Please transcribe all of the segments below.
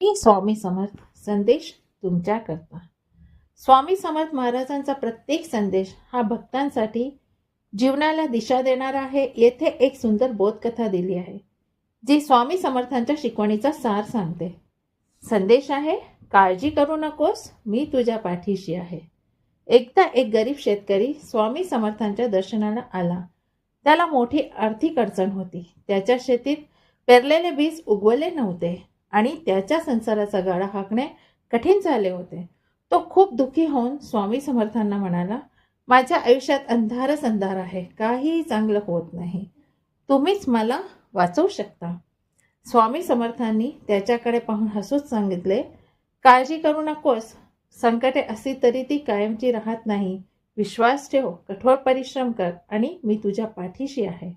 मी स्वामी समर्थ संदेश तुमच्याकरता. स्वामी समर्थ महाराजांचा प्रत्येक संदेश हा भक्तांसाठी जीवनाला दिशा देणारा आहे. येथे एक सुंदर बोधकथा दिली आहे जी स्वामी समर्थांच्या शिकवणीचा सार सांगते. संदेश आहे, काळजी करू नकोस, मी तुझ्या पाठीशी आहे. एकदा एक गरीब शेतकरी स्वामी समर्थांच्या दर्शनाला आला. त्याला मोठी आर्थिक अडचण होती. त्याच्या शेतीत पेरलेले बीज उगवले नव्हते आणि त्याच्या संसाराचा गाडा हाकणे कठीण झाले होते. तो खूप दुःखी होऊन स्वामी समर्थांना म्हणाला, माझ्या आयुष्यात अंधारच अंधार आहे, काहीही चांगलं होत नाही, तुम्हीच मला वाचवू शकता. स्वामी समर्थांनी त्याच्याकडे पाहून हसूच सांगितले, काळजी करू नकोस, संकटे असली तरी ती कायमची राहत नाही. विश्वास ठेव, कठोर परिश्रम कर आणि मी तुझ्या पाठीशी आहे.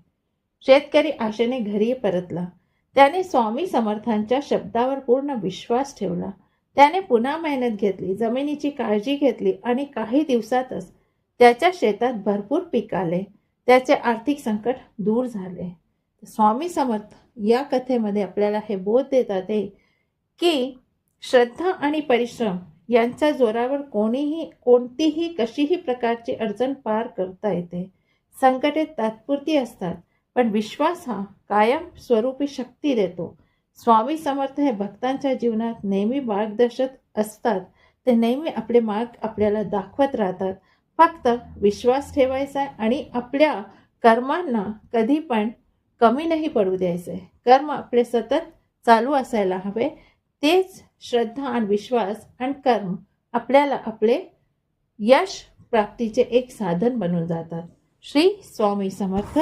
शेतकरी आशेने घरी परतला. त्याने स्वामी समर्थांच्या शब्दावर पूर्ण विश्वास ठेवला. त्याने पुन्हा मेहनत घेतली, जमिनीची काळजी घेतली आणि काही दिवसातच त्याच्या शेतात भरपूर पीक आले. त्याचे आर्थिक संकट दूर झाले. स्वामी समर्थ या कथेमध्ये आपल्याला हे बोध देतात की श्रद्धा आणि परिश्रम यांच्या जोरावर कोणतीही कशीही प्रकारची अडचण पार करता येते. संकटे तात्पुरती असतात, पण विश्वास हा कायम स्वरूपी शक्ती देतो. स्वामी समर्थ हे भक्तांच्या जीवनात नेहमी मार्गदर्शक असतात. ते नेहमी आपले मार्ग आपल्याला दाखवत राहतात. फक्त विश्वास ठेवायचा आणि आपल्या कर्मांना कधी पण कमी नाही पडू द्यायचे. कर्म आपले सतत चालू असायला हवे. तेच श्रद्धा आणि विश्वास आणि कर्म आपल्याला आपले यश प्राप्तीचे एक साधन बनून जातात. श्री स्वामी समर्थ.